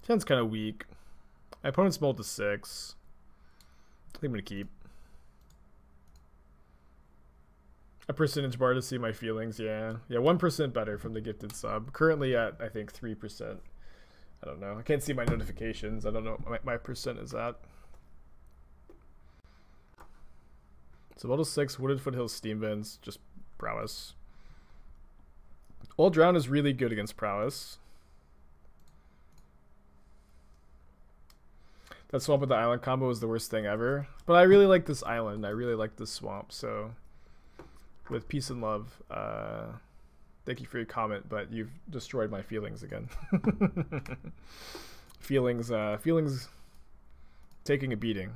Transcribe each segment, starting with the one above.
10's kind of weak. My opponent's mulled to 6. I think I'm going to keep. A percentage bar to see my feelings, yeah. Yeah, 1% better from the gifted sub. Currently at, I think, 3%. I don't know. I can't see my notifications. I don't know what my percent is at. So level 6, Wooded Foothills Steam Vents, just prowess. Old Drown is really good against prowess. That swamp with the island combo was the worst thing ever. But I really like this island. I really like this swamp, so... With peace and love, thank you for your comment, but you've destroyed my feelings again. feelings taking a beating.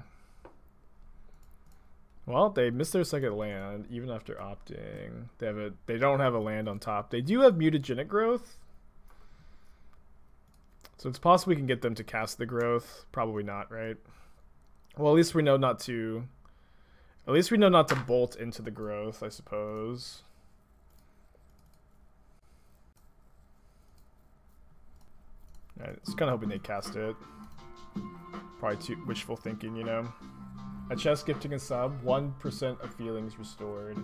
Well, they missed their second land, even after opting. They don't have a land on top. They do have mutagenic growth. So it's possible we can get them to cast the growth. Probably not, right? Well, at least we know not to... At least we know not to bolt into the growth, I suppose. I was kind of hoping they'd cast it. Probably too wishful thinking, you know. A chest gifting a sub, 1% of feelings restored.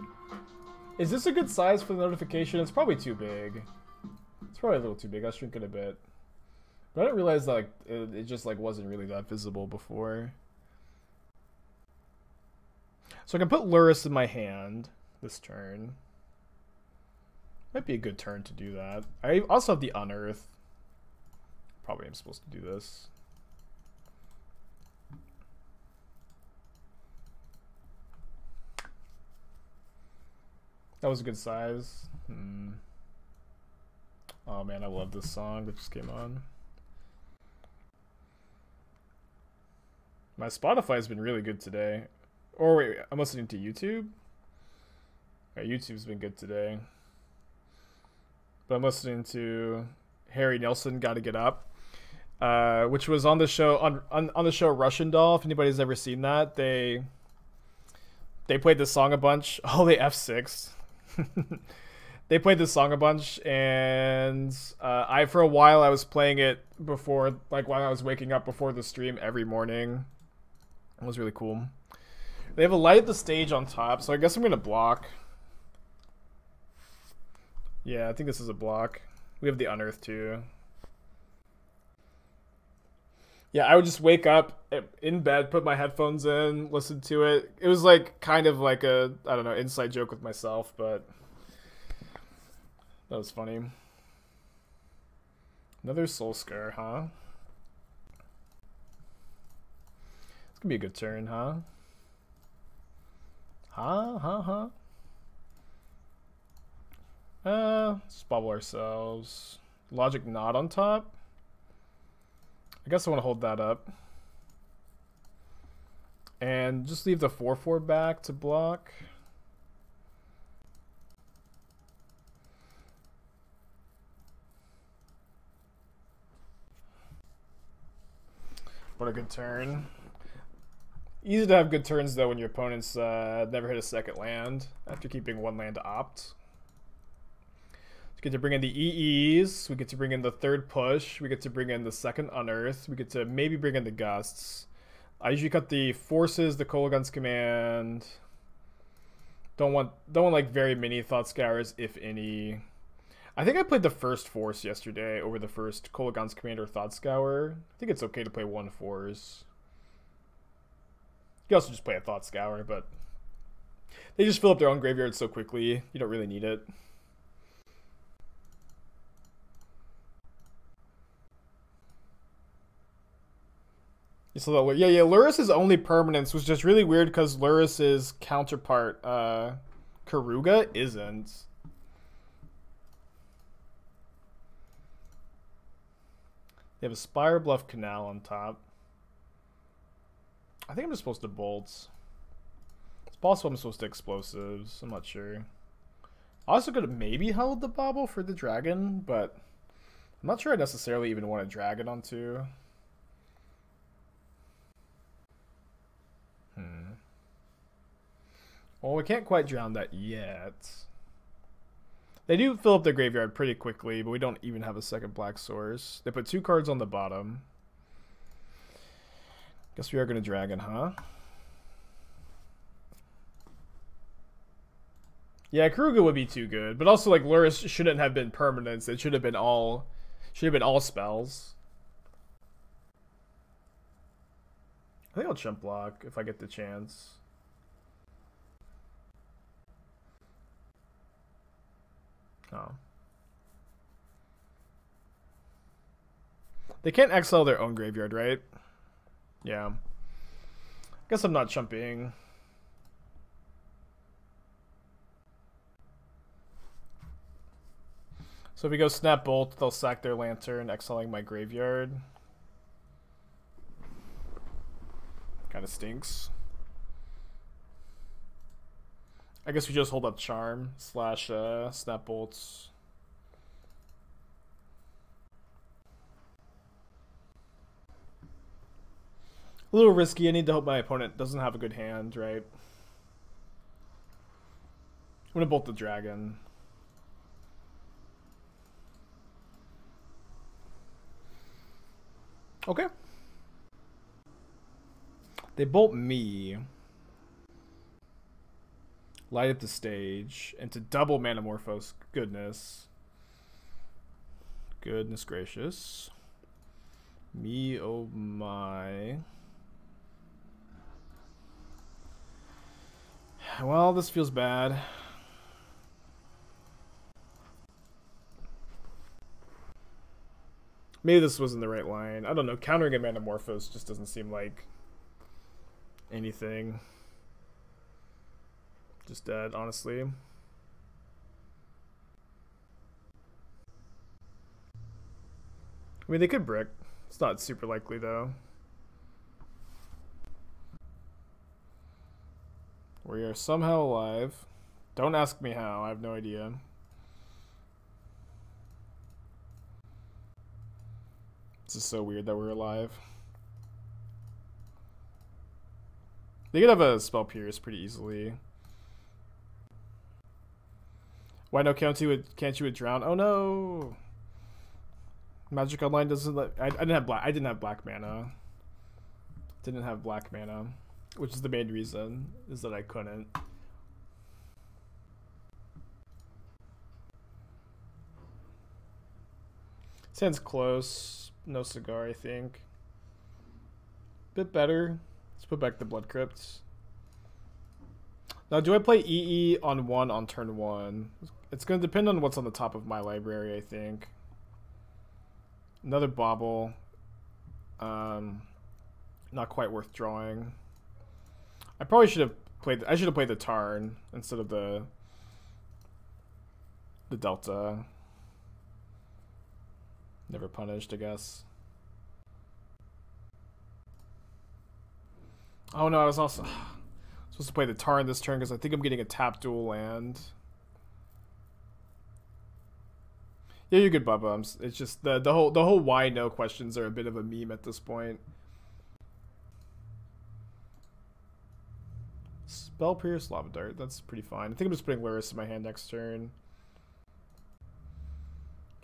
Is this a good size for the notification? It's probably too big. It's probably a little too big. I'll shrink it a bit. But I didn't realize that like, it just like wasn't really that visible before. So I can put Lurrus in my hand this turn. Might be a good turn to do that. I also have the Unearth. Probably am supposed to do this. That was a good size. Oh man, I love this song that just came on. My Spotify has been really good today. Or wait, I'm listening to YouTube? Yeah, YouTube's been good today. But I'm listening to Harry Nilsson, Gotta Get Up. Which was on the show on the show Russian Doll. If anybody's ever seen that, they played this song a bunch. Oh, they F6. They played this song a bunch, and for a while I was playing it before, like while I was waking up before the stream every morning. It was really cool. They have a light at the stage on top, so I guess I'm gonna block. Yeah, I think this is a block. We have the Unearth too. Yeah, I would just wake up in bed, put my headphones in, listen to it. It was like kind of like a, I don't know, inside joke with myself, but that was funny. Another Soul Scar, huh? It's gonna be a good turn, huh? Let's bubble ourselves. Logic not on top. I guess I want to hold that up. And just leave the 4/4 back to block. What a good turn. Easy to have good turns though when your opponent's never hit a second land after keeping one land to opt. We get to bring in the EEs, we get to bring in the third push, we get to bring in the second Unearth, we get to maybe bring in the Gusts. I usually cut the Forces, the Kolaghan's Command. Don't want like very many Thought Scours, if any. I think I played the first Force yesterday over the first Kolaghan's Command or Thought Scour. I think it's okay to play one Force. You can also just play a Thought Scour, but they just fill up their own graveyard so quickly, you don't really need it. You saw that? Yeah, Lurrus' only permanence was just really weird because Lurrus' counterpart, Karuga, isn't. They have a Spire Bluff Canal on top. I think I'm just supposed to bolt. It's possible I'm supposed to explosives. I'm not sure. I also could have maybe held the Bauble for the dragon, but I'm not sure I necessarily even want a dragon on two. Well, we can't quite drown that yet. They do fill up their graveyard pretty quickly, but we don't even have a second black source. They put 2 cards on the bottom. Guess we are gonna dragon, huh? Yeah, Kuruga would be too good, but also like Lurrus shouldn't have been permanents. It should have been all spells. I think I'll chump block if I get the chance. Oh. They can't exile their own graveyard, right? Yeah. Guess I'm not chumping. So if we go Snap Bolt, they'll sack their Lantern, exiling my graveyard. Kind of stinks. I guess we just hold up Charm / Snap Bolts. A little risky. I need to hope my opponent doesn't have a good hand, right? I'm gonna bolt the dragon. Okay. They bolt me. Light up the stage. And to double Manamorphose. Goodness. Goodness gracious. Me, oh my. Well, this feels bad. Maybe this wasn't the right line. I don't know. Countering a Manamorphose just doesn't seem like anything. Just dead, honestly. I mean, they could brick. It's not super likely, though. We are somehow alive. Don't ask me how. I have no idea. This is so weird that we're alive. They could have a Spell Pierce pretty easily. Why no can't you with Drown? Oh no! Magic Online doesn't let. I didn't have black mana. Didn't have black mana, which is the main reason is that I couldn't. Sounds close. No cigar, I think. Bit better. Let's put back the Blood Crypt. Now, do I play EE on 1 on turn 1? It's going to depend on what's on the top of my library, I think. Another Bauble. Not quite worth drawing. I probably should have played. I should have played the Tarn instead of the Delta. Never punished, I guess. Oh no, I was also supposed to play the Tarn this turn because I think I'm getting a tap dual land. Yeah, you're good, Bubba. It's just the whole why no questions are a bit of a meme at this point. Spell Pierce, Lava Dart. That's pretty fine. I think I'm just putting Lurrus in my hand next turn.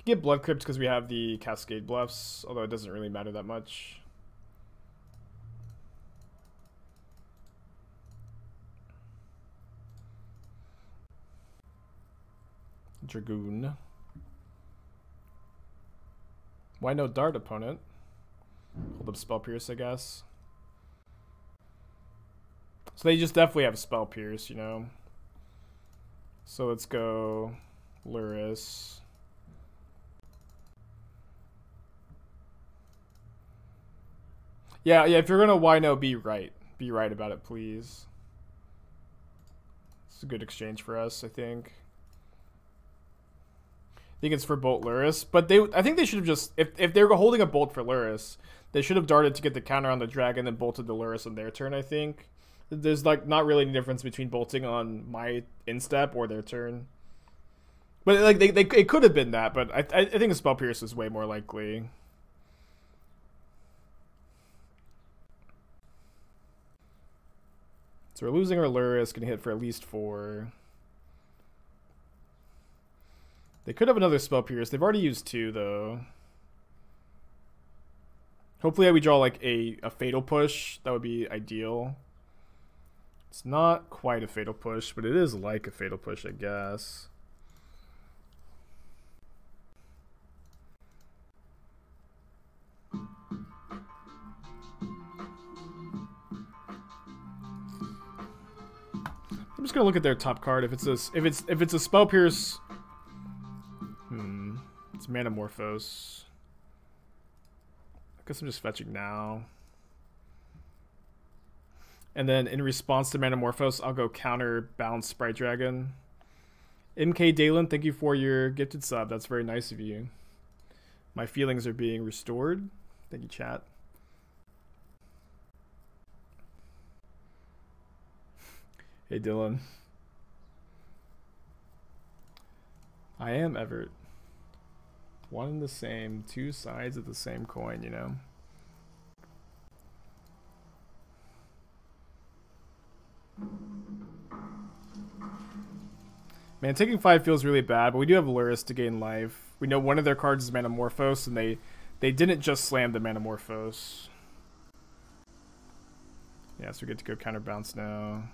Get Blood Crypt because we have the Cascade Bluffs, although it doesn't really matter that much. Dragoon. Why no Dart, opponent? Hold up Spell Pierce, I guess. So they just definitely have Spell Pierce, you know. So let's go Lurrus. Yeah, if you're gonna why no, be right. Be right about it, please. It's a good exchange for us, I think. I think it's for Bolt Lurrus, but I think they should have just, if they were holding a Bolt for Lurrus, they should have darted to get the counter on the dragon and bolted the Lurrus on their turn, I think. There's like not really any difference between bolting on my instep or their turn. But like it could have been that, but I think a Spell Pierce is way more likely. So we're losing our Lurrus, gonna hit for at least 4. They could have another Spell Pierce. They've already used 2 though. Hopefully we draw like a fatal push. That would be ideal. It's not quite a fatal push, but it is like a fatal push, I guess. I'm just gonna look at their top card. If it's a Spell Pierce, it's Manamorphose. I guess I'm just fetching now. And then in response to Manamorphose, I'll go counterbalance Sprite Dragon. MK Dalen, thank you for your gifted sub. That's very nice of you. My feelings are being restored. Thank you, chat. Hey, Dylan. I am Everett. One and the same, two sides of the same coin, you know? Man, taking 5 feels really bad, but we do have Lurrus to gain life. We know one of their cards is Manamorphose, and they didn't just slam the Manamorphose. Yeah, so we get to go counterbounce now.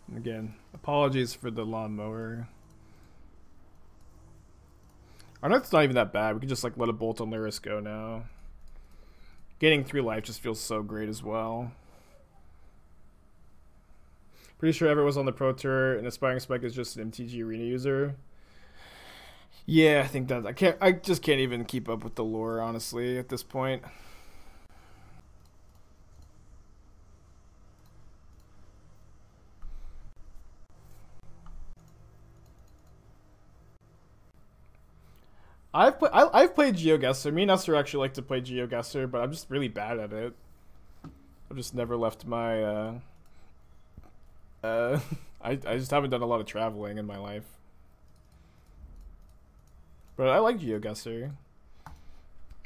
And again, apologies for the lawnmower. Our Unearth's not even that bad. We can just like let a bolt on Lurrus go now. Gaining 3 life just feels so great as well. Pretty sure Everett was on the Pro Tour and Aspiring Spike is just an MTG Arena user. Yeah, I think that I just can't even keep up with the lore, honestly, at this point. I've played GeoGuessr. Me and Esther actually like to play GeoGuessr, but I'm just really bad at it. I've just never left my I just haven't done a lot of traveling in my life. But I like GeoGuessr.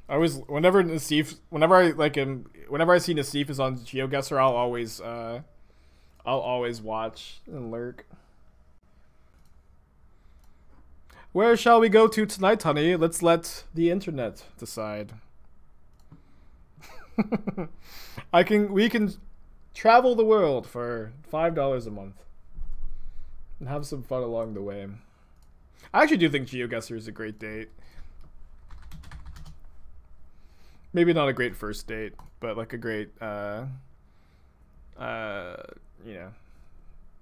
I always whenever I see Nassif is on GeoGuessr, I'll always watch and lurk. Where shall we go to tonight, honey? Let's let the internet decide. We can travel the world for $5 a month and have some fun along the way. I actually do think GeoGuessr is a great date. Maybe not a great first date, but like a great you know,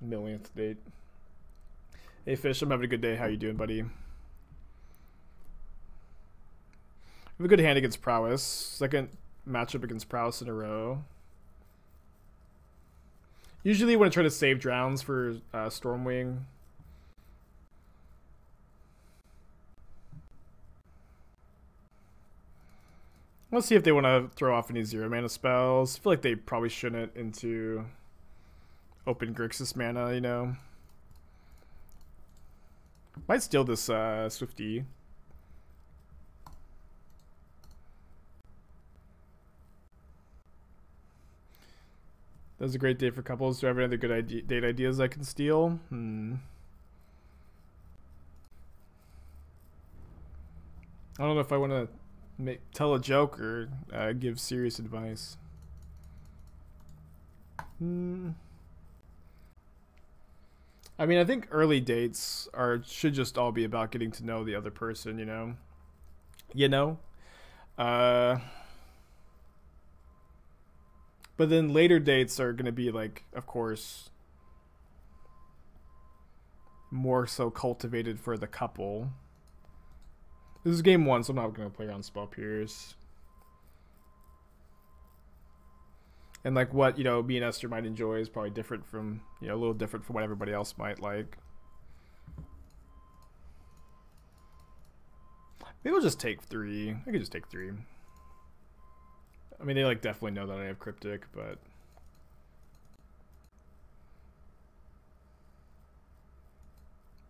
millionth date. Hey Fish, I'm having a good day. How you doing, buddy? We have a good hand against Prowess. Second matchup against Prowess in a row. Usually when I try to save Drowns for Stormwing. Let's see if they want to throw off any 0 mana spells. I feel like they probably shouldn't into open Grixis mana, you know. Might steal this Swifty. That was a great day for couples. Do I have any other good date ideas I can steal? I don't know if I want to tell a joke or give serious advice. I mean, I think early dates should just all be about getting to know the other person, you know? But then later dates are going to be like, of course, more so cultivated for the couple. This is game 1, so I'm not going to play around Spell Pierce. And like what, you know, me and Esther might enjoy is probably different from, you know, a little different from what everybody else might like. Maybe we'll just take 3. I could just take 3. I mean, they like definitely know that I have Cryptic, but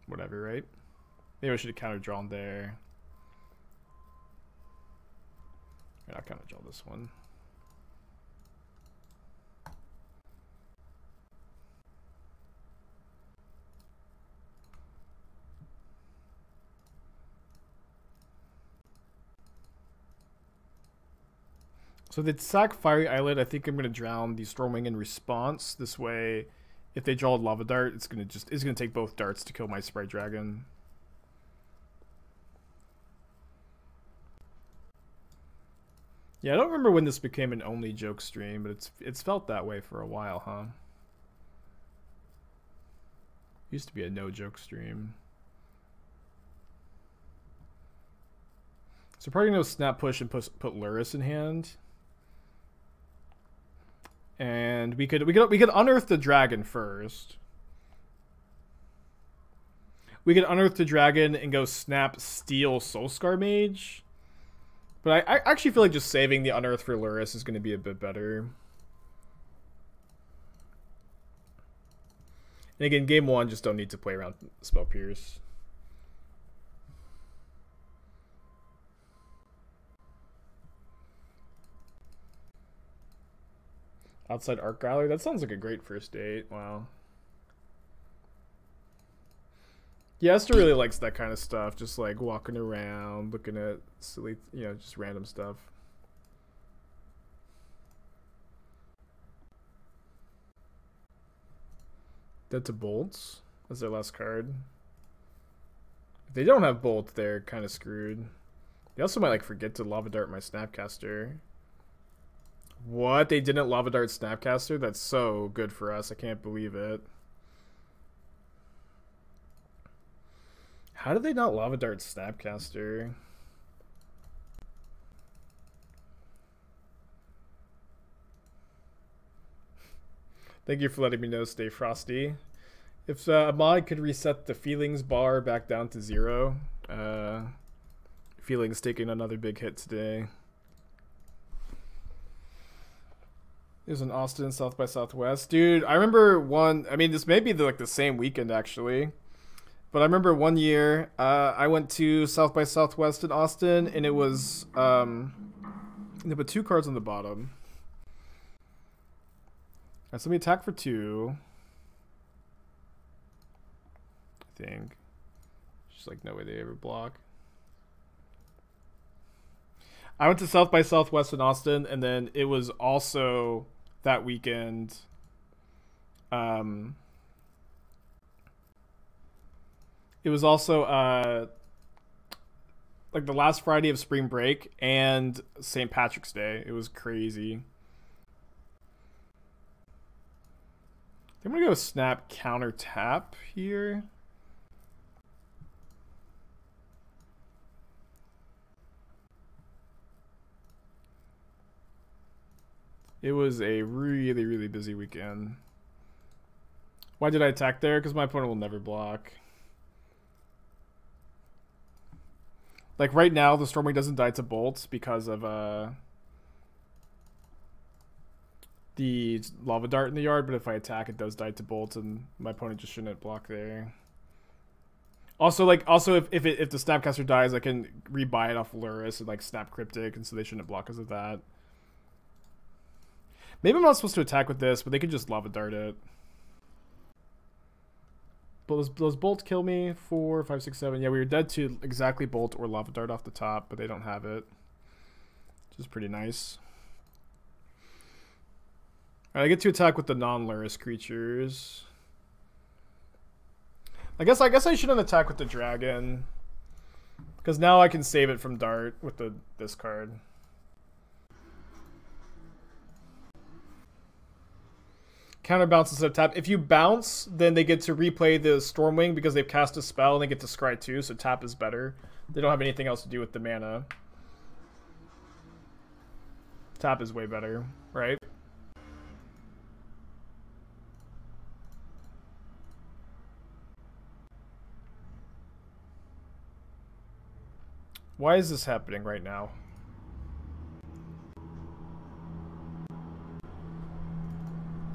whatever, right? Maybe I should have counter drawn there. And I'll counter draw this one. So they sack Fiery Islet. I think I'm gonna drown the Stormwing in response. This way, if they draw a Lava Dart, it's gonna take both darts to kill my Sprite Dragon. Yeah, I don't remember when this became an only joke stream, but it's felt that way for a while, huh? Used to be a no joke stream. So probably gonna snap push and put Lurrus in hand. And we could unearth the dragon first. We could unearth the dragon and go snap steal Soul Scar Mage. But I actually feel like just saving the unearth for Lurrus is going to be a bit better. And again, game 1, just don't need to play around Spell Pierce. Outside Art Gallery? That sounds like a great first date. Wow. Yeah, Esther really likes that kind of stuff. Just like walking around, looking at silly, you know, just random stuff. Dead to Bolts. That's their last card. If they don't have Bolt, they're kind of screwed. They also might like forget to Lava Dart my Snapcaster. What? They didn't Lava Dart Snapcaster? That's so good for us. I can't believe it. How did they not Lava Dart Snapcaster? Thank you for letting me know, Stay Frosty. If Ahmad could reset the feelings bar back down to 0. Feelings taking another big hit today. It was in Austin, South by Southwest. Dude, I remember one... I mean, this may be like the same weekend, actually. But I remember one year, I went to South by Southwest in Austin, and it was... they put 2 cards on the bottom. Alright, so let me attack for 2. I think. Just like no way they ever block. I went to South by Southwest in Austin, and then it was also that weekend. It was also like the last Friday of spring break and St. Patrick's Day. It was crazy. I'm gonna go snap counter tap here. It was a really, really busy weekend. Why did I attack there? Because my opponent will never block. Like right now, the Stormwing doesn't die to bolts because of the Lava Dart in the yard, but if I attack, it does die to bolts, and my opponent just shouldn't block there. Also, if the Snapcaster dies, I can rebuy it off Lurrus and like snap Cryptic, and so they shouldn't block because of that. Maybe I'm not supposed to attack with this, but they could just Lava Dart it. But those bolts kill me. 4, 5, 6, 7. Yeah, we were dead to exactly Bolt or Lava Dart off the top, but they don't have it. Which is pretty nice. Alright, I get to attack with the non-Lurrus creatures. I guess I shouldn't attack with the dragon. Because now I can save it from Dart with this card. Counterbounce instead of tap. If you bounce, then they get to replay the Stormwing because they've cast a spell and they get to scry too, so tap is better. They don't have anything else to do with the mana. Tap is way better, right? Why is this happening right now?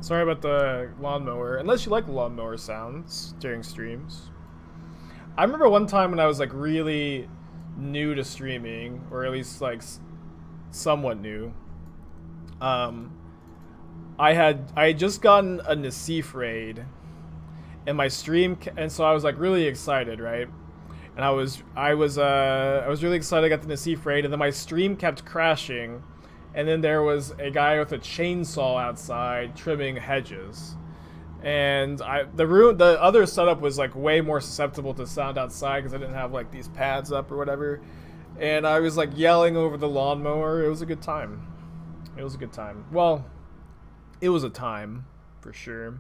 Sorry about the lawnmower. Unless you like lawnmower sounds during streams. I remember one time when I was like really new to streaming, or at least like somewhat new. I had just gotten a Nassif raid, and my stream, and so I was like really excited, right? And I was really excited. I got the Nassif raid, and then my stream kept crashing. and then there was a guy with a chainsaw outside trimming hedges. And the other setup was like way more susceptible to sound outside because I didn't have like these pads up or whatever. And I was like yelling over the lawnmower. It was a good time. It was a good time. Well, it was a time for sure.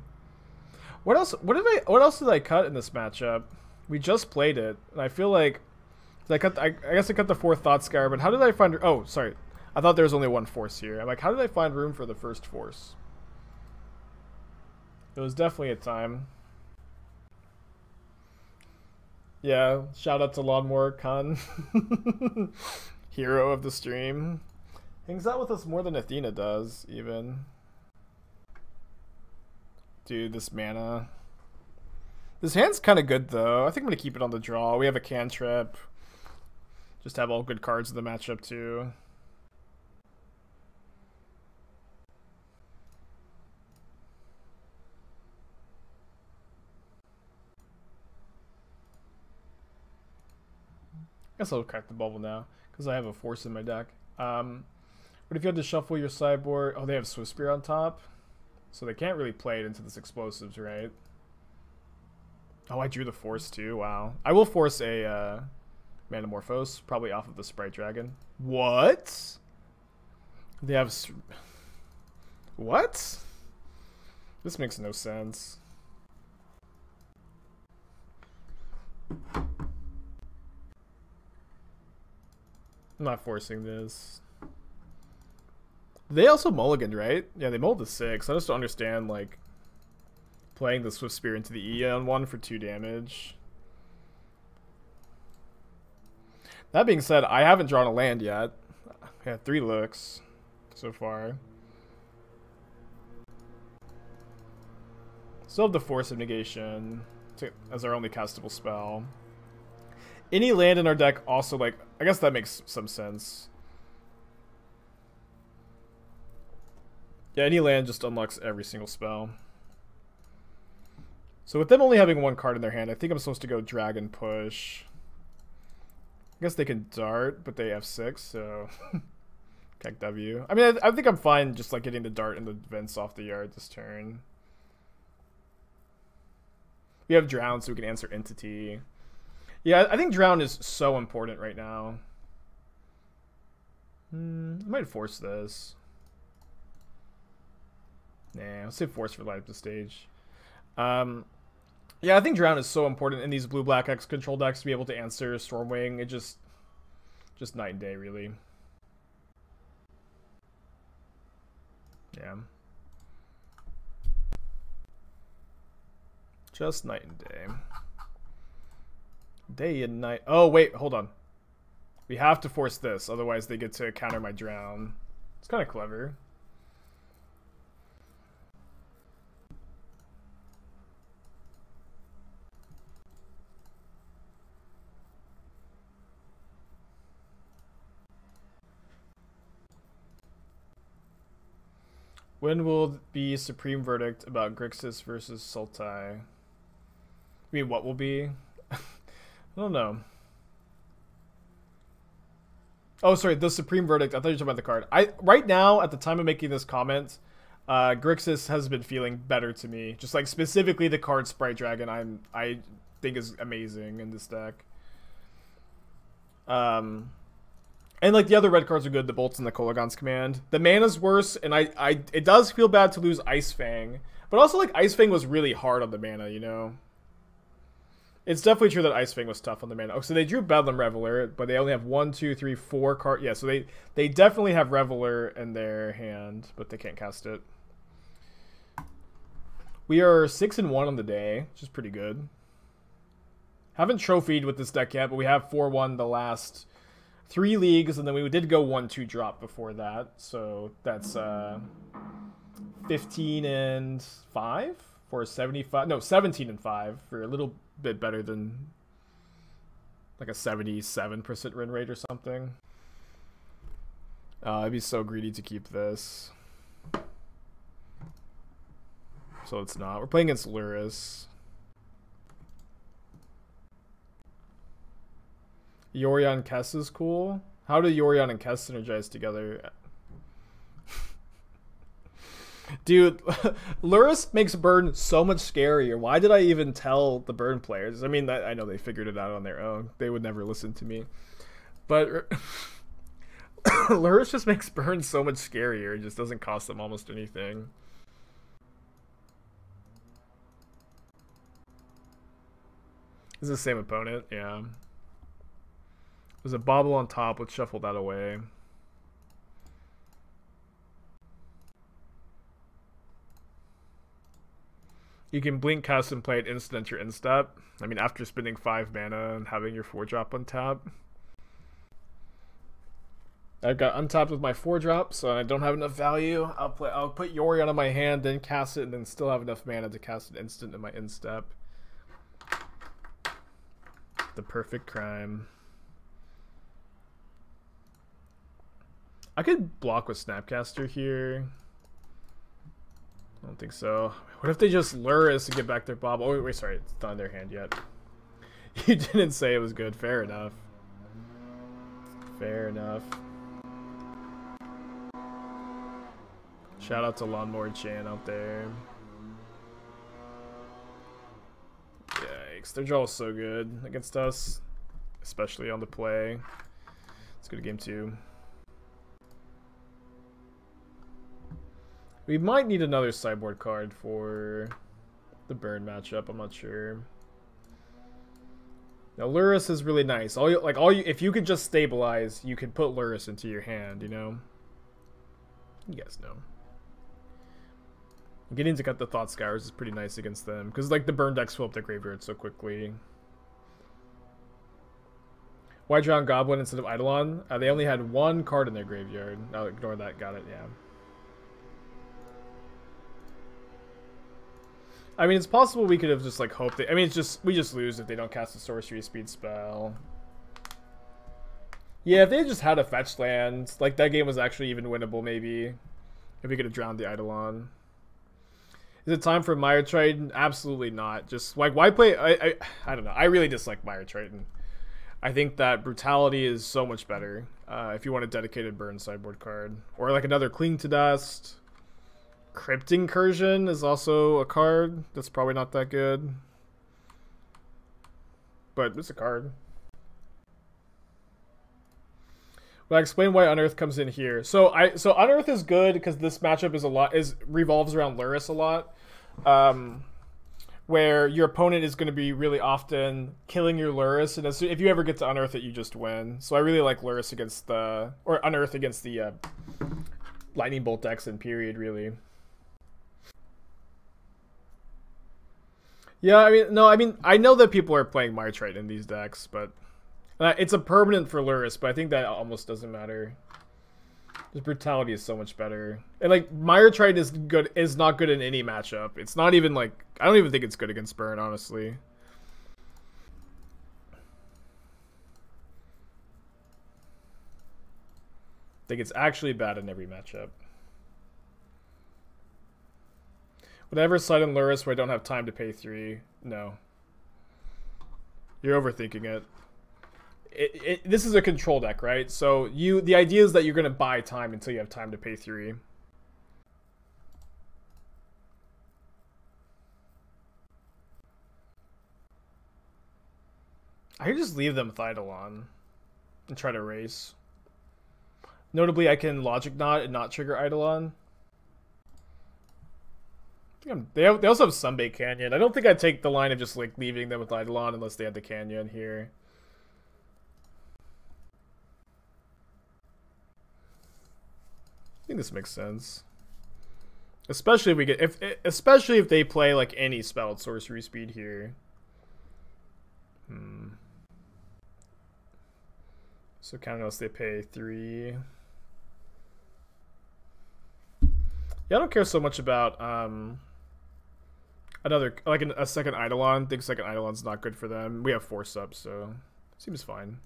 What else? What else did I cut in this matchup? We just played it, and I feel like I guess I cut the 4th Thought Scour. But how did I find? Oh, sorry. I thought there was only one force here. I'm like, how did I find room for the first force? It was definitely a time. Yeah, shout out to Lawnmower Khan. Hero of the stream. Hangs out with us more than Athena does, even. Dude, this mana. This hand's kind of good, though. I think I'm going to keep it on the draw. We have a cantrip. Just have all good cards in the matchup, too. I guess I'll crack the bubble now, because I have a force in my deck. But if you had to shuffle your sideboard... Oh, they have Swift Spear on top. So they can't really play it into this explosives, right? Oh, I drew the force too. Wow. I will force a Manamorphose, probably off of the Sprite Dragon. What? They have... What? This makes no sense. I'm not forcing this. They also mulliganed, right? Yeah, they mulled the 6. I just don't understand, like, playing the Swift Spear into the E on 1 for 2 damage. That being said, I haven't drawn a land yet. I had 3 looks so far. Still have the Force of Negation as our only castable spell. Any land in our deck also, like, I guess that makes some sense. Yeah, any land just unlocks every single spell. So with them only having 1 card in their hand, I think I'm supposed to go Dragon Push. I guess they can Dart, but they have 6, so... Kek W. I mean, I think I'm fine just, like, getting the Dart and the Vents off the yard this turn. We have Drown, so we can answer Entity. Yeah, I think Drown is so important right now. I might force this. Nah, let's say force for light up the stage. Yeah, I think Drown is so important in these blue-black X control decks to be able to answer Stormwing. It just night and day, really. Yeah. Just night and day. Day and night. Oh, wait, hold on. We have to force this, otherwise they get to counter my Drown. It's kind of clever. When will be Supreme Verdict about Grixis versus Sultai? I mean, what will be? I don't know. Oh, sorry, the Supreme Verdict. I thought you were talking about the card. Right now, at the time of making this comment, Grixis has been feeling better to me. Just like specifically the card Sprite Dragon, I think is amazing in this deck. And like the other red cards are good, the Bolts and the Kolaghan's Command. The mana's worse, and it does feel bad to lose Ice Fang. But also like Ice Fang was really hard on the mana, you know? It's definitely true that Ice Fang was tough on the mana. Oh, so they drew Bedlam Reveler, but they only have 1, 2, 3, 4 cards. Yeah, so they definitely have Reveler in their hand, but they can't cast it. We are 6-1 on the day, which is pretty good. Haven't trophied with this deck yet, but we have 4-1 the last 3 leagues, and then we did go 1-2 drop before that. So that's 15-5 for 75. No, 17-5 for a little bit better than like a 77% win rate or something. I'd be so greedy to keep this. So it's not. We're playing against Lurrus. Yorion Kess is cool. How do Yorion and Kess synergize together? Dude, Lurrus makes burn so much scarier. Why did I even tell the burn players? I mean, I know they figured it out on their own. They would never listen to me. But Lurrus just makes burn so much scarier. It just doesn't cost them almost anything. It's the same opponent, yeah. There's a Bauble on top. Let's shuffle that away. You can blink, cast, and play it instant your instep. I mean, after spending 5 mana and having your 4-drop on tap. I've got untapped with my 4-drop, so I don't have enough value. I'll put Yori on my hand, then cast it, and then still have enough mana to cast it instant in my instep. The perfect crime. I could block with Snapcaster here. I don't think so. What if they just Lurrus to get back their Bauble? Oh, wait, sorry. It's not in their hand yet. You didn't say it was good. Fair enough. Fair enough. Shout out to Lawnmower Chan out there. Yikes. Their draw is so good against us. Especially on the play. Let's go to game 2. We might need another sideboard card for the burn matchup. I'm not sure. Now Lurrus is really nice. If you could just stabilize, you could put Lurrus into your hand. You know. You guys know. Getting to cut the Thought Scours is pretty nice against them because like the burn decks fill up their graveyard so quickly. Why Drowned Goblin instead of Eidolon? They only had 1 card in their graveyard. I'll ignore that. Got it. Yeah. I mean, it's possible we could have just like hoped that. I mean, we just lose if they don't cast a sorcery speed spell. Yeah, if they just had a fetch land, like that game was actually even winnable. Maybe if we could have drowned the Eidolon. Is it time for Mire Triton? Absolutely not. Just like why play? I don't know. I really dislike Mire Triton. I think that Brutality is so much better if you want a dedicated burn sideboard card or like another Cling to Dust. Crypt Incursion is also a card that's probably not that good, but it's a card. But I explain why Unearth comes in here. So Unearth is good because this matchup revolves around Lurrus a lot, where your opponent is going to be really often killing your Lurrus, and if you ever get to Unearth it, you just win. So I really like Lurrus against Unearth against the Lightning Bolt decks in period, really. Yeah, I know that people are playing Mire Triton in these decks, but it's a permanent for Lurrus, but I think that almost doesn't matter. Just Brutality is so much better. And like Mire Triton is not good in any matchup. It's not even like I don't even think it's good against burn, honestly. I think it's actually bad in every matchup. Would I ever slide in Lurrus where I don't have time to pay 3? No. You're overthinking it. This is a control deck, right? So the idea is that you're going to buy time until you have time to pay 3. I can just leave them with Eidolon and try to race. Notably, I can Logic Knot and not trigger Eidolon. They also have Sunbait Canyon. I don't think I'd take the line of just like leaving them with Eidolon unless they had the Canyon here. I think this makes sense. Especially if we get especially if they play like any spell at sorcery speed here. So count unless they pay 3. Yeah, I don't care so much about a second Eidolon. I think second Eidolon's not good for them. We have 4 subs, so seems fine.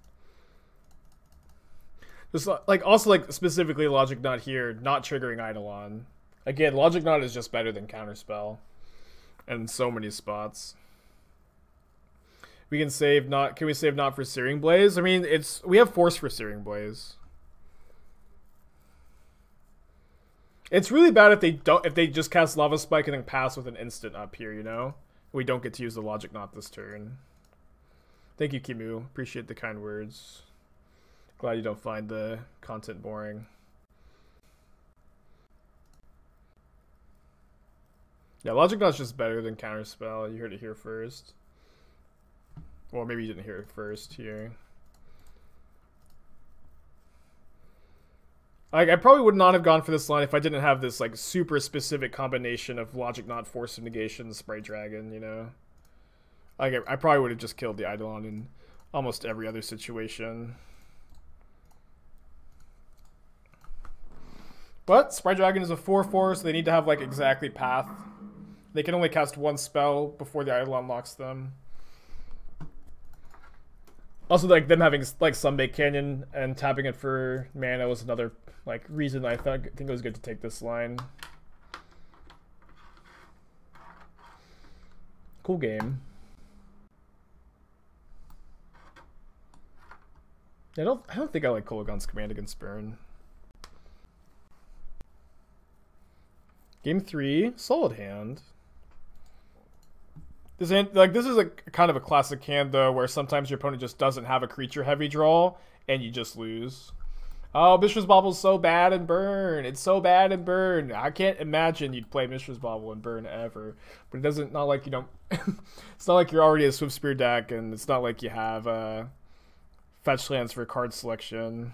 Just like also like specifically Logic Knot here, not triggering Eidolon. Again, Logic Knot is just better than Counterspell in so many spots. We can save not. Can we save not for Searing Blaze? I mean, we have Force for Searing Blaze. It's really bad if they just cast Lava Spike and then pass with an instant up here, you know? We don't get to use the Logic Knot this turn. Thank you, Kimu. Appreciate the kind words. Glad you don't find the content boring. Yeah, Logic Knot's just better than Counterspell. You heard it here first. Well, maybe you didn't hear it first here. I probably would not have gone for this line if I didn't have this like super specific combination of Logic Knot, Force of Negation, Sprite Dragon, you know? Like I probably would have just killed the Eidolon in almost every other situation. But Sprite Dragon is a 4/4, so they need to have like exactly path. They can only cast one spell before the Eidolon locks them. Also, like them having like Sunbake Canyon and tapping it for mana was another like reason I think it was good to take this line. Cool game. I don't think I like Kolaghan's command against Burn. Game 3, solid hand. This is a kind of a classic hand though, where sometimes your opponent just doesn't have a creature heavy draw and you just lose. Oh, Mishra's Bauble's so bad in Burn. It's so bad in Burn. I can't imagine you'd play Mishra's Bauble in Burn ever. But it doesn't, not like you don't. It's not like you're already a Swift Spear deck, and it's not like you have fetch lands for card selection.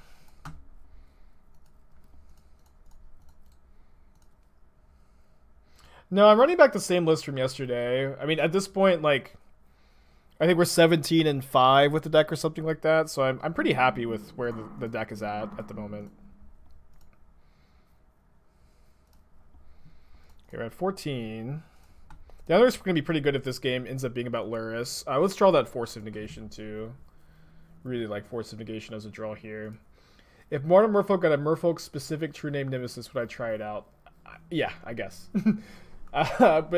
No, I'm running back the same list from yesterday. I mean, at this point, like, I think we're 17-5 with the deck or something like that. So I'm pretty happy with where the deck is at the moment. Okay, we're at 14. The others are going to be pretty good if this game ends up being about Lurrus. Let's draw that Force of Negation too. Really like Force of Negation as a draw here. If Mortal Merfolk got a Merfolk specific true name Nemesis, would I try it out? Yeah, I guess. But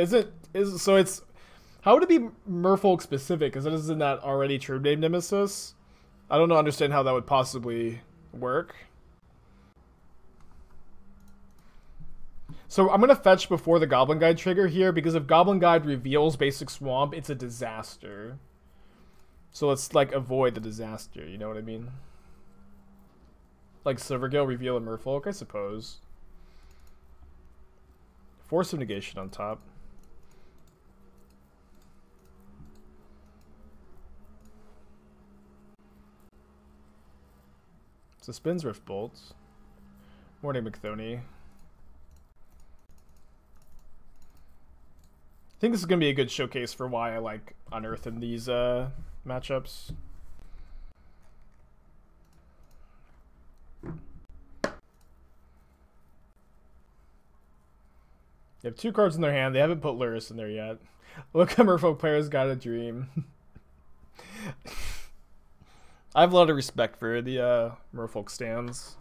how would it be Merfolk specific? Because isn't that already true name Nemesis? I don't understand how that would possibly work. So I'm going to fetch before the Goblin Guide trigger here, because if Goblin Guide reveals basic Swamp, it's a disaster. So let's like avoid the disaster, you know what I mean? Like Silvergale reveal a Merfolk, I suppose. Force of Negation on top. So spins Rift Bolts. Morning McThony. I think this is going to be a good showcase for why I like Unearth in these matchups. They have 2 cards in their hand. They haven't put Lurrus in there yet. Look, Merfolk players got a dream. I have a lot of respect for the Merfolk stands.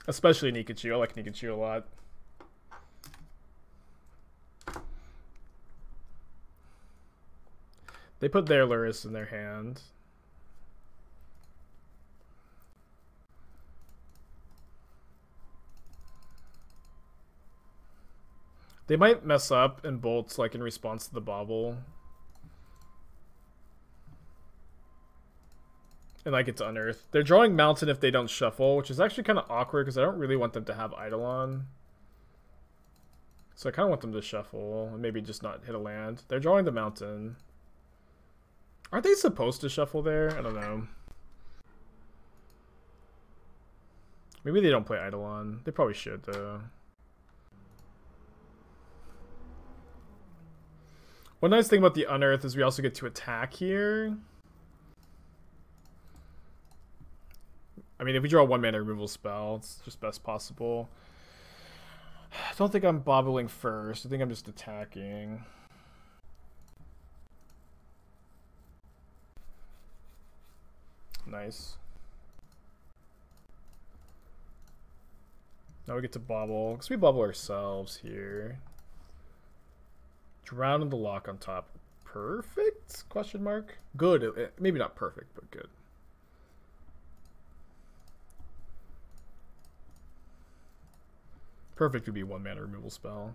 Especially Nikachu. I like Nikachu a lot. They put their Lurrus in their hand. They might mess up and bolts like in response to the Bauble. And like it's Unearth. They're drawing Mountain if they don't shuffle, which is actually kind of awkward because I don't really want them to have Eidolon. So I kind of want them to shuffle and maybe just not hit a land. They're drawing the Mountain. Aren't they supposed to shuffle there? I don't know. Maybe they don't play Eidolon. They probably should though. One nice thing about the Unearth is we also get to attack here. I mean, if we draw a 1-mana removal spell, it's just best possible. I don't think I'm bobbling first. I think I'm just attacking. Nice. Now we get to bobble, because we bubble ourselves here. Drowned the Loch on top. Perfect? Question mark. Good. Maybe not perfect, but good. Perfect would be 1-mana removal spell.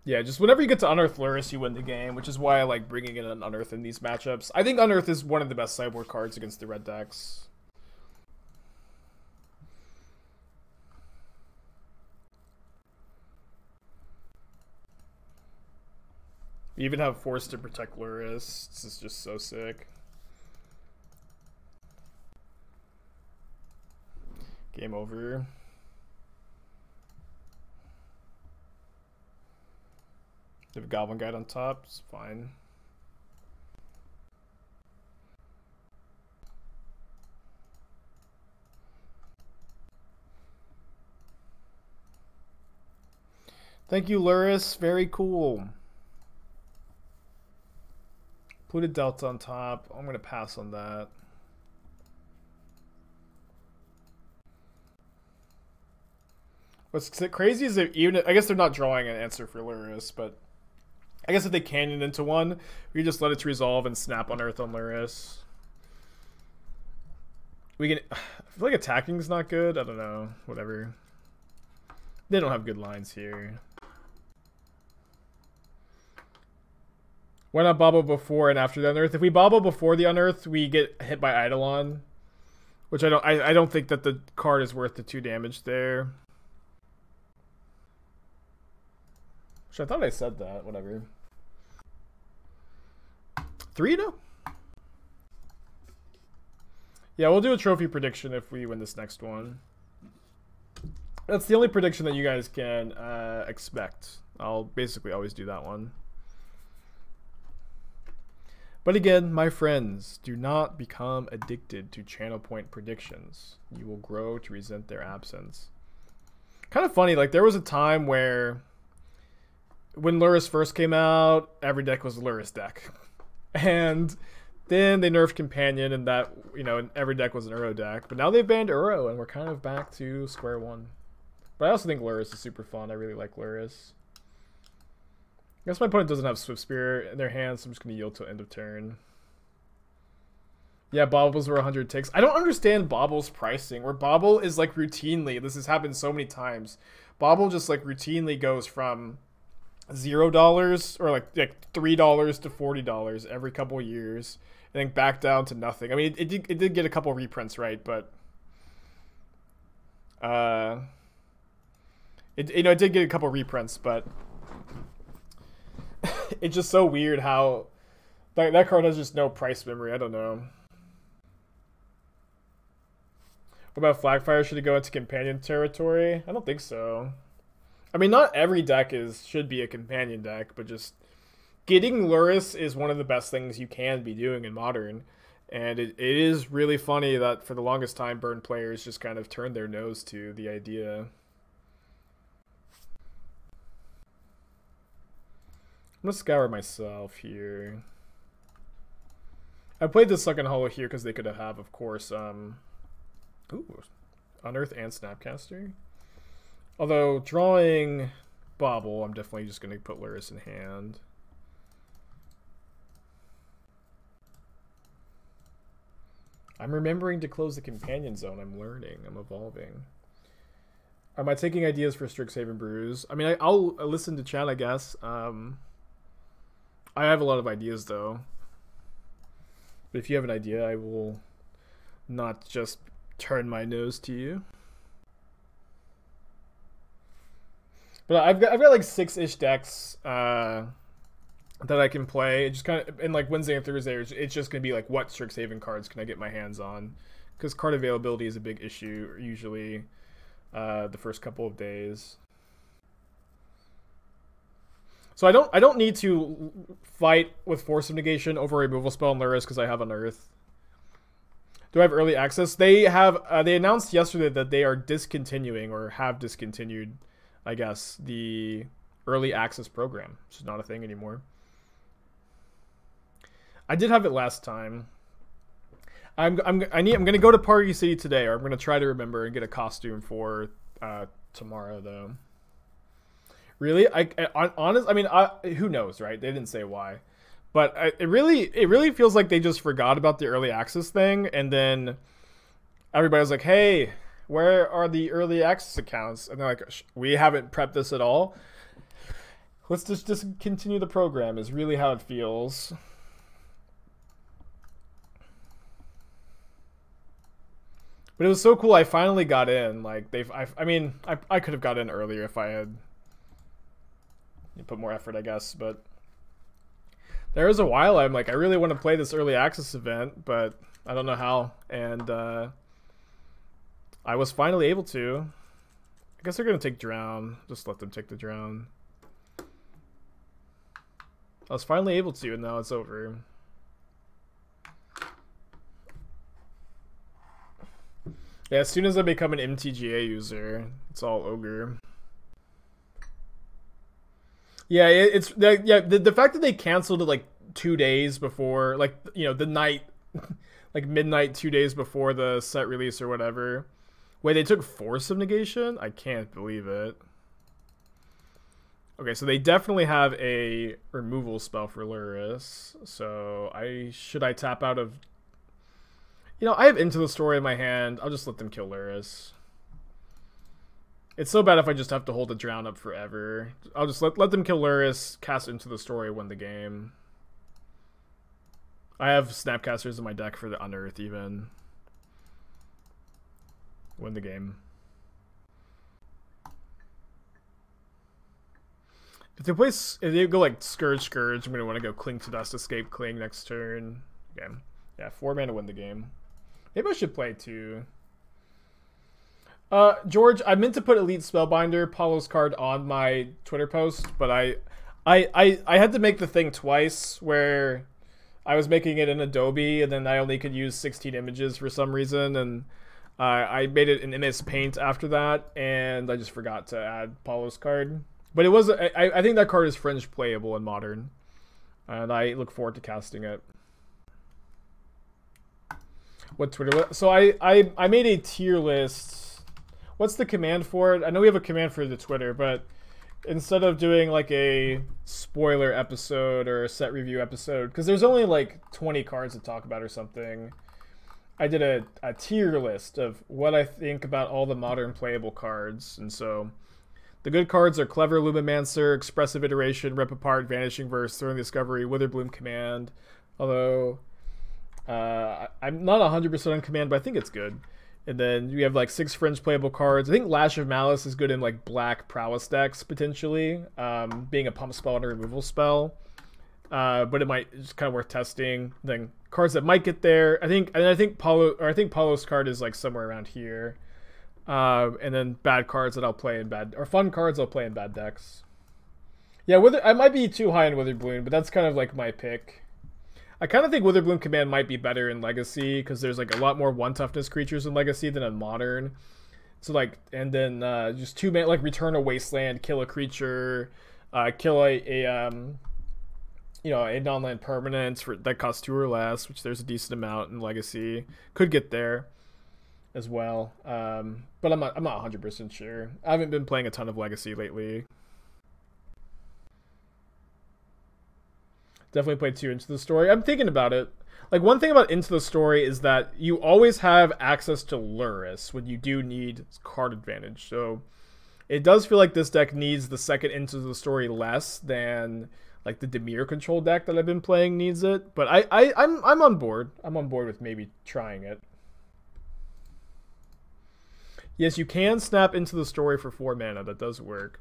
Yeah, just whenever you get to Unearth Lurrus, you win the game, which is why I like bringing in an Unearth in these matchups. I think Unearth is one of the best sideboard cards against the red decks. You even have Force to protect Lurrus. This is just so sick. Game over. You have a Goblin Guide on top, it's fine. Thank you, Lurrus. Very cool. Polluted Delta on top. I'm going to pass on that. What's crazy is that even, I guess they're not drawing an answer for Lurrus, but I guess if they canyon into one, we just let it resolve and snap Unearth on Lurrus. We can, I feel like attacking is not good. I don't know. Whatever. They don't have good lines here. Why not Bauble before and after the Unearth? If we Bauble before the Unearth, we get hit by Eidolon, which I don't think that the card is worth the 2 damage there. Which I thought I said that. Whatever. 3-0. Yeah, we'll do a trophy prediction if we win this next one. That's the only prediction that you guys can expect. I'll basically always do that one. But again, my friends, do not become addicted to channel point predictions. You will grow to resent their absence. Kind of funny, like there was a time where when Lurrus first came out, every deck was a Lurrus deck. And then they nerfed Companion and that, you know, every deck was an Uro deck. But now they've banned Uro and we're kind of back to square one. But I also think Lurrus is super fun. I really like Lurrus. I guess my opponent doesn't have Swift Spear in their hands, so I'm just going to yield till end of turn. Yeah, Baubles were 100 ticks. I don't understand Bauble's pricing, where Bauble is like routinely, this has happened so many times, Bauble just like routinely goes from $0 or like $3 to $40 every couple of years, and then back down to nothing. I mean, it did get a couple of reprints, right? But it did get a couple of reprints, but it's just so weird how that card has just no price memory. I don't know. What about Flagfire? Should it go into companion territory? I don't think so. I mean, not every deck should be a companion deck, but just getting Lurrus is one of the best things you can be doing in Modern. And it is really funny that for the longest time, Burn players just kind of turned their nose to the idea. I'm going to scour myself here. I played the Sunken Hollow here because they could have, of course, Unearth and Snapcaster. Although, drawing Bauble, I'm definitely just going to put Lurrus in hand. I'm remembering to close the companion zone. I'm learning. I'm evolving. Am I taking ideas for Strixhaven Brews? I mean, I'll listen to chat, I guess. I have a lot of ideas, though. But if you have an idea, I will not just turn my nose to you. But I've got like 6-ish decks that I can play. It just kind of, and like Wednesday and Thursday, it's just gonna be like, what Strixhaven cards can I get my hands on? Because card availability is a big issue usually the first couple of days. So I don't need to fight with Force of Negation over a removal spell in Lurrus because I have Unearth. Do I have early access? They have. They announced yesterday that they are discontinuing or have discontinued, I guess, the early access program, which is not a thing anymore. I did have it last time. I'm gonna go to Party City today, or I'm gonna try to remember and get a costume for tomorrow though. Really, honest. I mean, who knows, right? They didn't say why, but it really feels like they just forgot about the early access thing, and then everybody was like, "Hey, where are the early access accounts? And they're like, we haven't prepped this at all. Let's just continue the program is really how it feels. But it was so cool. I finally got in. Like I mean, I could have got in earlier if I had put more effort, I guess. But there was a while I'm like, I really want to play this early access event, but I don't know how. And I was finally able to. I guess they're gonna take Drown. Just let them take the Drown. I was finally able to, and now it's over. Yeah, as soon as I become an MTGA user, it's all ogre. Yeah, it's the fact that they canceled it like 2 days before, like, you know, the night, like midnight 2 days before the set release or whatever. Wait, they took Force of Negation? I can't believe it. Okay, so they definitely have a removal spell for Lurrus. So should I tap out of... You know, I have Into the Story in my hand. I'll just let them kill Lurrus. It's so bad if I just have to hold the Drown up forever. I'll just let them kill Lurrus, cast Into the Story, win the game. I have Snapcasters in my deck for the Unearth even. Win the game. If they go like Scourge, I'm gonna want to go Cling to Dust, Escape, Cling next turn. Okay. Yeah, 4 mana to win the game. Maybe I should play 2. George, I meant to put Elite Spellbinder, Paulo's card, on my Twitter post, but I had to make the thing twice where I was making it in Adobe and then I only could use 16 images for some reason, and I made it in MS Paint after that, and I just forgot to add Paulo's card. But it was I think that card is fringe playable in Modern, and I look forward to casting it. What Twitter? So I made a tier list. What's the command for it? I know we have a command for the Twitter, but instead of doing like a spoiler episode or a set review episode, because there's only like 20 cards to talk about or something, I did a tier list of what I think about all the Modern playable cards. And so the good cards are Clever Lumimancer, Expressive Iteration, Rip Apart, Vanishing Verse, Throwing Discovery, Witherbloom Command. Although I'm not 100% on Command, but I think it's good. And then you have like 6 fringe playable cards. I think Lash of Malice is good in like black prowess decks potentially, being a pump spell and a removal spell. But it might it's kind of worth testing. Then cards that might get there. I think Paulo's card is like somewhere around here. And then bad cards that I'll play in bad, or fun cards I'll play in bad decks. Yeah, I might be too high in Witherbloom, but that's kind of like my pick. I kind of think Witherbloom Command might be better in Legacy because there's like a lot more 1 toughness creatures in Legacy than in Modern. So like, and then just 2 mana, like return a Wasteland, kill a creature, kill a non-land permanent that costs 2 or less, which there's a decent amount in Legacy. Could get there as well, but I'm not 100% sure. I haven't been playing a ton of Legacy lately. Definitely played 2 Into the Story. I'm thinking about it. Like, one thing about Into the Story is that you always have access to Lurrus when you do need card advantage. So it does feel like this deck needs the second Into the Story less than like the Dimir control deck that I've been playing needs it. But I'm on board. I'm on board with maybe trying it. Yes, you can snap Into the Story for 4 mana. That does work.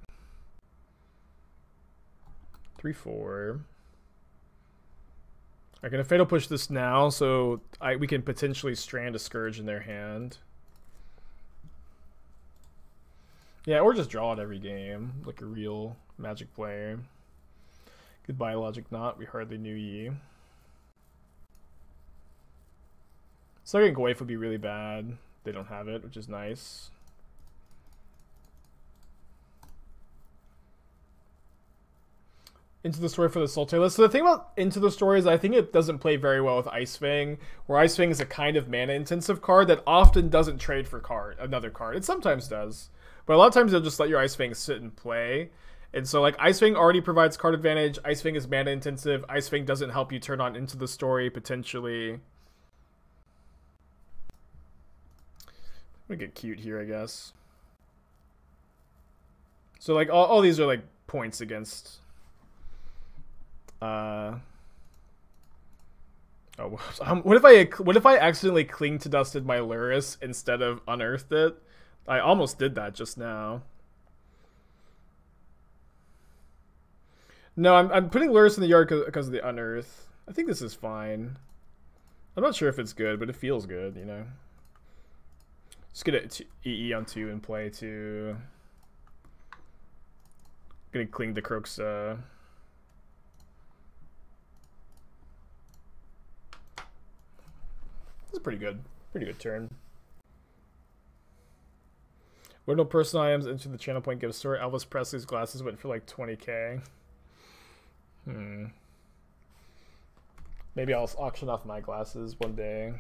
3/4. I'm gonna Fatal Push this now, so we can potentially strand a Scourge in their hand. Yeah, or just draw it every game, like a real Magic player. Goodbye, Logic Knot. We hardly knew ye. Second Goyf would be really bad. They don't have it, which is nice. Into the Story for the Sultai list. So the thing about Into the Story is I think it doesn't play very well with Ice Fang, where Ice Fang is a kind of mana intensive card that often doesn't trade for another card. It sometimes does, but a lot of times they'll just let your Ice Fang sit and play. And so like Ice Fang already provides card advantage. Ice Fang is mana intensive. Ice Fang doesn't help you turn on Into the Story potentially. gonna get cute here, I guess. So like all these are like points against. Oh, what if I accidentally cling to dusted my Lurrus instead of unearthed it? I almost did that just now. No, I'm putting Lurrus in the yard because of the unearth. I think this is fine. I'm not sure if it's good, but it feels good, you know. Just get it EE on 2 and play to. Gonna cling to Croak's. This is pretty good. Pretty good turn. When no personal items into the channel point gives store. Elvis Presley's glasses went for like 20k. Maybe I'll auction off my glasses one day.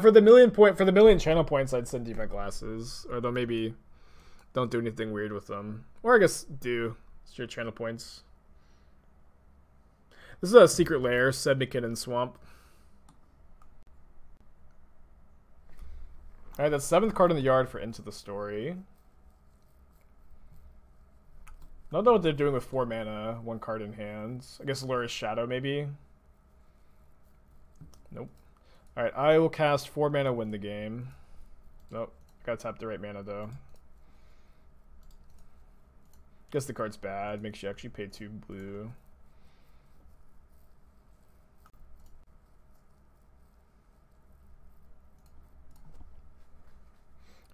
For the million channel points, I'd send you my glasses. Although maybe don't do anything weird with them. Or I guess do. It's your channel points. This is a secret lair, Sednikin and Swamp. Alright, that's 7th card in the yard for Into the Story. I don't know what they're doing with 4 mana, 1 card in hand. I guess Lurrus Shadow, maybe? Nope. Alright, I will cast 4 mana, win the game. Nope. Gotta tap the right mana, though. Guess the card's bad. Makes you actually pay 2 blue.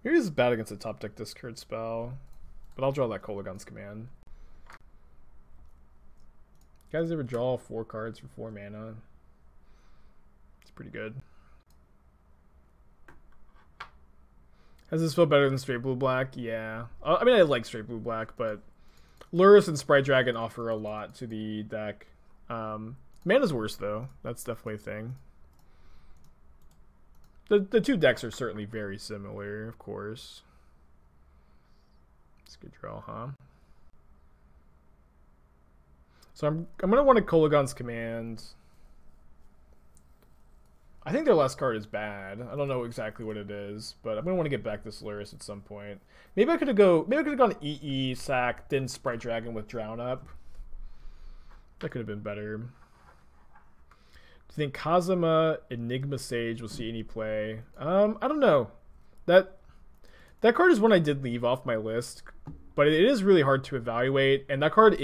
Maybe this is bad against a top deck discard spell. But I'll draw that Kolaghan's Command. You guys ever draw 4 cards for 4 mana? It's pretty good. Does this feel better than straight blue-black? Yeah. I mean, I like straight blue-black, but Lurrus and Sprite Dragon offer a lot to the deck. Mana's worse, though. That's definitely a thing. The 2 decks are certainly very similar, of course. It's a good draw, huh? So I'm gonna want a Kolaghan's Command. I think their last card is bad. I don't know exactly what it is, but I'm gonna want to get back this Lurrus at some point. Maybe I could have gone EE sack, then Sprite Dragon with Drown up. That could have been better. Do you think Kazuma Enigma Sage will see any play? I don't know. That card is one I did leave off my list, but it is really hard to evaluate, and that card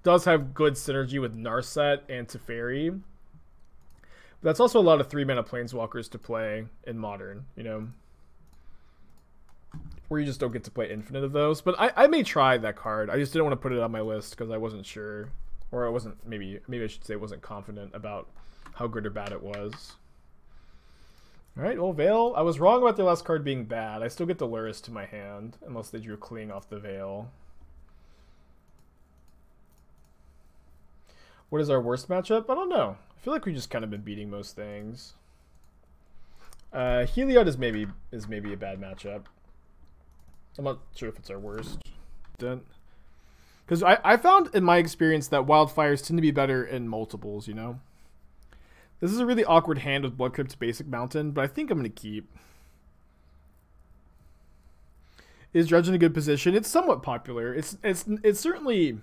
does have good synergy with Narset and Teferi. But that's also a lot of 3 mana Planeswalkers to play in Modern, you know, where you just don't get to play infinite of those. But I may try that card. I just didn't want to put it on my list because I wasn't sure. Or I wasn't, maybe I should say, wasn't confident about how good or bad it was. Alright, well, Veil. I was wrong about the last card being bad. I still get the Lurrus to my hand, unless they drew Cling off the Veil. What is our worst matchup? I don't know. I feel like we've just kind of been beating most things. Heliod is maybe a bad matchup. I'm not sure if it's our worst. Because I found in my experience that wildfires tend to be better in multiples, you know? This is a really awkward hand with Blood Crypt Basic Mountain, but I think I'm going to keep. Is Dredge in a good position? It's somewhat popular. It's certainly...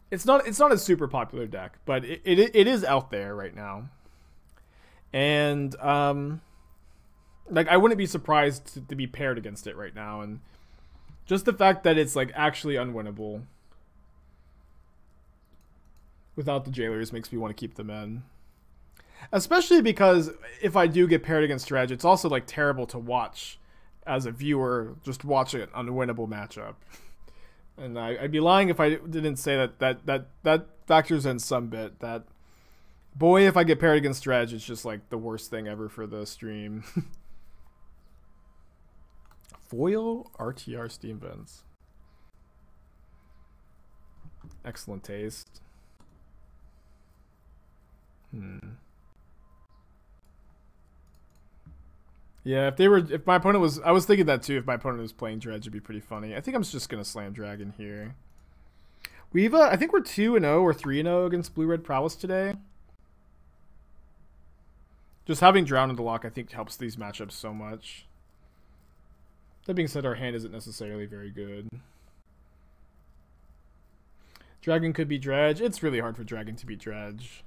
It's not a super popular deck, but it is out there right now. And, like, I wouldn't be surprised to be paired against it right now, and... Just the fact that it's, like, actually unwinnable without the Jailers makes me want to keep them in. Especially because if I do get paired against Dredge, it's also, like, terrible to watch as a viewer, just watch an unwinnable matchup. And I'd be lying if I didn't say that factors in some bit. That, boy, if I get paired against Dredge, it's just, like, the worst thing ever for the stream. Foil RTR Steam Vents. Excellent taste. Yeah, if my opponent was, I was thinking that too. If my opponent was playing Dredge, it'd be pretty funny. I think I'm just gonna slam Dragon here. We've, I think we're 2-0 or 3-0 against Blue Red Prowess today. Just having Drowned in the Loch, I think, helps these matchups so much. That being said, our hand isn't necessarily very good. Dragon could be Dredge. It's really hard for Dragon to be Dredge.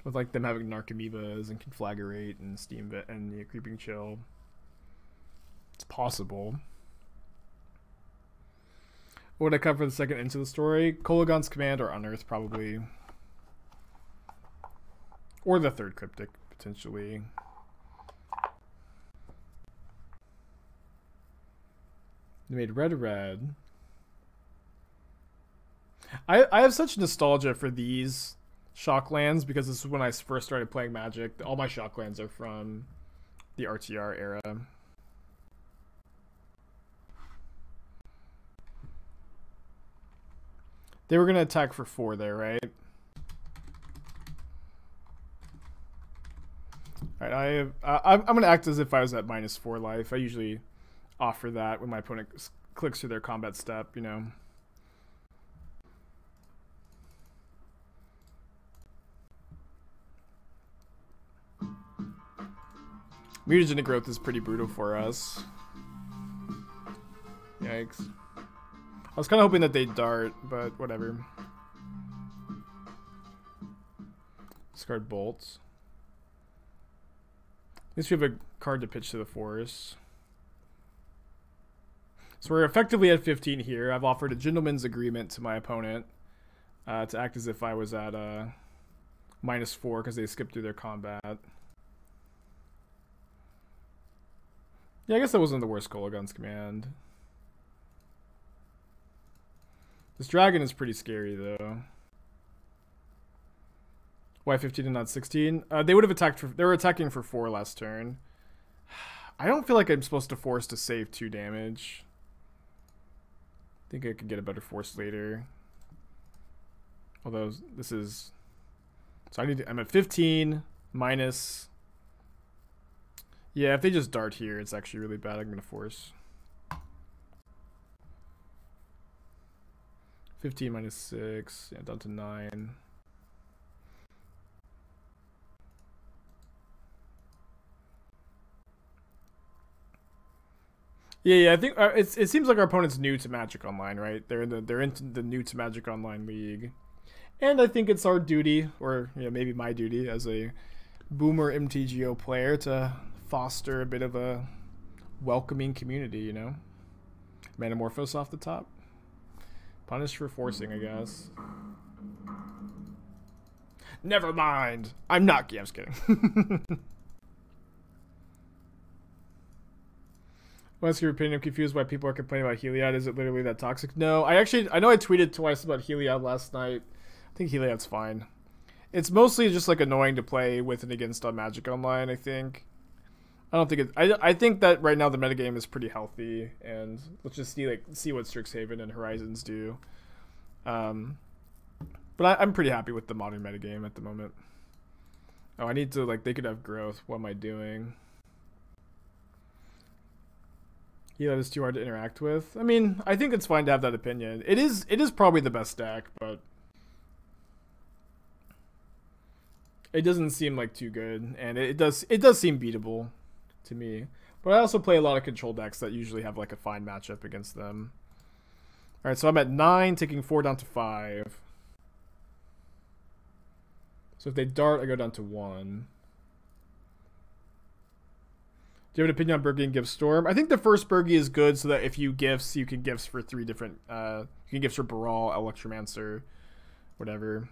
With like them having Narcomoebas and Conflagrate and Steam and Creeping Chill. It's possible. What would I cover for the second Into the Story? Kolaghan's Command or Unearth, probably. Or the third Cryptic, potentially. They made red. I have such nostalgia for these shock lands because this is when I first started playing Magic. All my shock lands are from the RTR era. They were going to attack for 4 there, right? Alright, I'm going to act as if I was at -4 life. I usually offer that when my opponent clicks through their combat step, you know. Mutagenic growth is pretty brutal for us. Yikes. I was kind of hoping that they'd dart, but whatever. Discard bolts. At least we have a card to pitch to the force. So we're effectively at 15 here. I've offered a gentleman's agreement to my opponent to act as if I was at -4 because they skipped through their combat. Yeah, I guess that wasn't the worst Kolaghan's Command. This dragon is pretty scary, though. Why 15 and not 16? They would have attacked for... They were attacking for 4 last turn. I don't feel like I'm supposed to force to save 2 damage. I think I could get a better force later. Although, this is... So I need to... I'm at 15 minus... Yeah, if they just dart here, it's actually really bad. I'm going to force. 15 minus 6. Yeah, down to 9. Yeah, I think it seems like our opponent's new to Magic Online, right? They're into the new to Magic Online league. And I think it's our duty, or maybe my duty as a boomer MTGO player to foster a bit of a welcoming community, you know? Manamorphose off the top. Punished for forcing, I guess. Never mind. I'm not. Yeah, I'm just kidding. What's your opinion? I'm confused why people are complaining about Heliod. Is it literally that toxic? No, I know I tweeted twice about Heliod last night. I think Heliod's fine. It's mostly just like annoying to play with and against on Magic Online, I think. I don't think it. I think that right now the metagame is pretty healthy, and let's just see what Strixhaven and Horizons do. But I'm pretty happy with the modern metagame at the moment. Oh, I need to they could have growth. What am I doing? Yeah, that is too hard to interact with. I mean, I think it's fine to have that opinion. It is probably the best deck, but it doesn't seem like too good, and it does seem beatable to me. But I also play a lot of control decks that usually have like a fine matchup against them. All right, so I'm at 9, taking 4 down to 5. So if they dart, I go down to 1. Do you have an opinion on Burgie and Gift Storm? I think the first Burgie is good so that if you gifts, you can gifts for 3 different... you can gifts for Baral, Electromancer, whatever.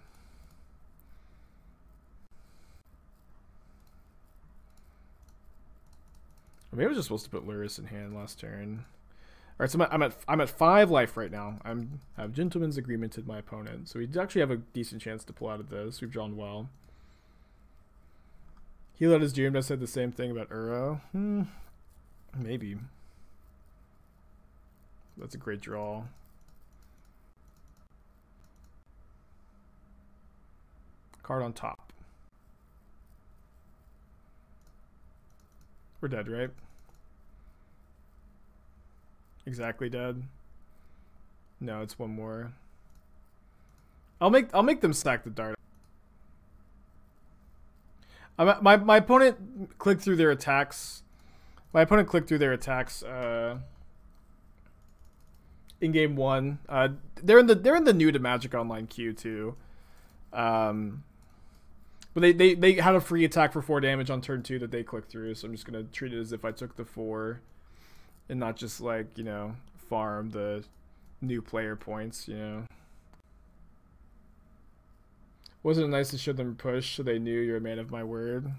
Maybe I was just supposed to put Lurrus in hand last turn. All right, so I'm at 5 life right now. I have Gentleman's Agreement with my opponent, so we actually have a decent chance to pull out of this. We've drawn well. Heliod is doomed. I said the same thing about Uro. Maybe. That's a great draw. Card on top. We're dead, right? Exactly dead. No, it's one more. I'll make them stack the dart. My opponent clicked through their attacks. My opponent clicked through their attacks in game 1. They're in the new to Magic Online queue too. But they had a free attack for 4 damage on turn 2 that they clicked through, so I'm just gonna treat it as if I took the 4 and not just like, you know, farm the new player points, you know. Wasn't it nice to show them push so they knew you're a man of my word?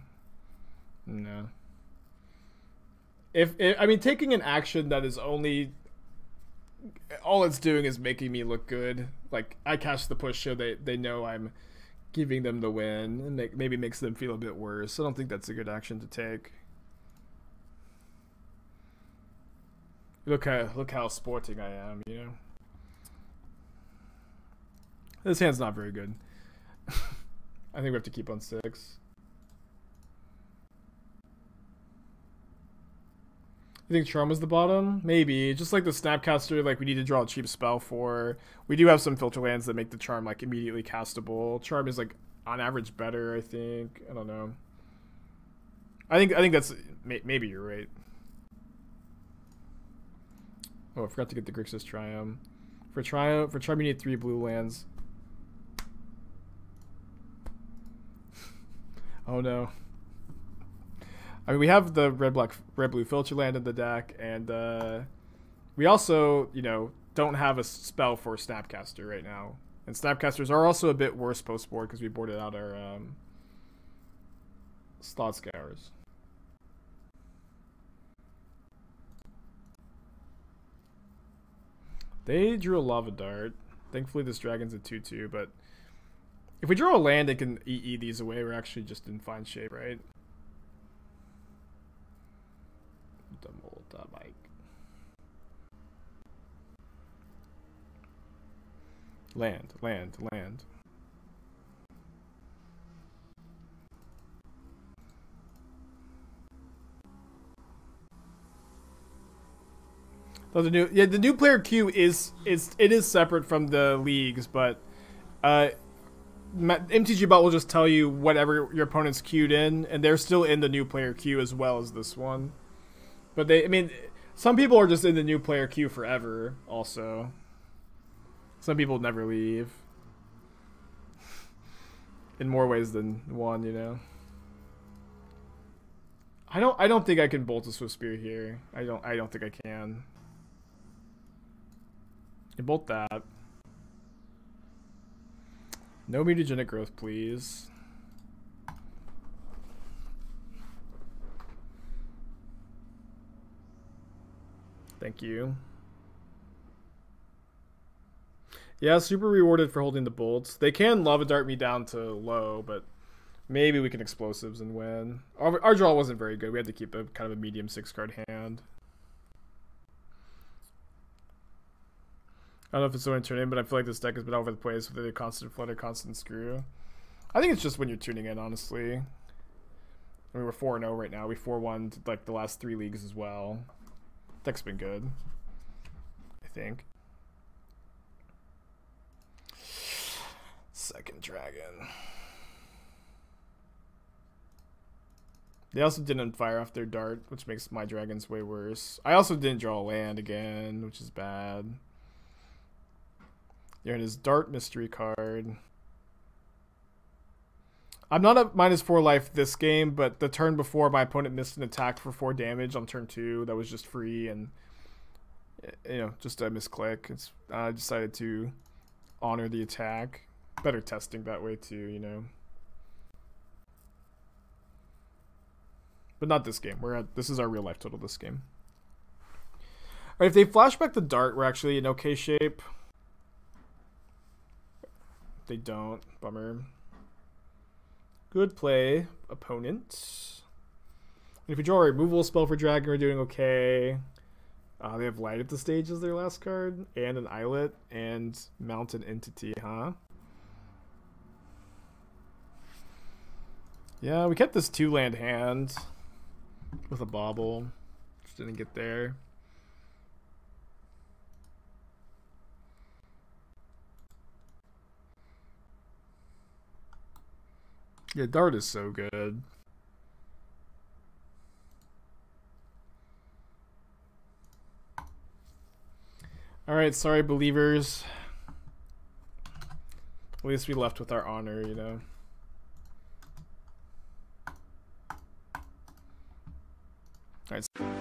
No. If I mean, taking an action that is only all it's doing is making me look good. Like, I cast the push so they know I'm giving them the win, and maybe makes them feel a bit worse. I don't think that's a good action to take. Look how sporting I am, you know. This hand's not very good. I think we have to keep on 6. You think Charm was the bottom? Maybe. Just like the Snapcaster, like we need to draw a cheap spell for. We do have some filter lands that make the Charm like immediately castable. Charm is like on average better, I think. I don't know. I think that's maybe you're right. Oh, I forgot to get the Grixis Triumph. For Triumph you need 3 blue lands. Oh no. I mean, we have the red blue filter land in the deck, and we also, you know, don't have a spell for Snapcaster right now. And Snapcasters are also a bit worse post board because we boarded out our Thought Scours. They drew a Lava Dart. Thankfully, this dragon's a 2/2, but if we draw a land and can EE these away, we're actually just in fine shape, right? Land. Oh, the new player queue is separate from the leagues, but MTG Bot will just tell you whatever your opponent's queued in, and they're still in the new player queue as well as this one. But I mean, some people are just in the new player queue forever. Also, some people never leave. In more ways than one, you know. I don't think I can bolt a Swift Spear here. I don't think I can. You bolt that. No mutagenic growth, please. Thank you. Yeah, super rewarded for holding the bolts. They can Lava Dart me down to low, but maybe we can explosives and win. Our draw wasn't very good. We had to keep a kind of a medium 6-card hand. I don't know if it's so turn in, but I feel like this deck has been all over the place with either constant flood or constant screw. I think it's just when you're tuning in, honestly. I mean, we're 4-0 right now. We 4-1 like the last 3 leagues as well. Deck's been good, I think. Second dragon. They also didn't fire off their dart, which makes my dragons way worse. I also didn't draw a land again, which is bad. You're in his Dart mystery card. I'm not at -4 life this game, but the turn before my opponent missed an attack for 4 damage on turn 2 that was just free, and you know, just a misclick. I decided to honor the attack. Better testing that way too, you know. But not this game. This is our real life total this game. Alright, if they flashback the dart, we're actually in okay shape. They don't. Bummer. Good play, opponent. And if we draw a removal spell for dragon, we're doing okay. They have light at the stage as their last card, and an islet, and mountain entity, huh? Yeah, we kept this 2-land hand with a bauble. Just didn't get there. Yeah, dart is so good. Alright, sorry believers. At least we left with our honor, you know. Alright.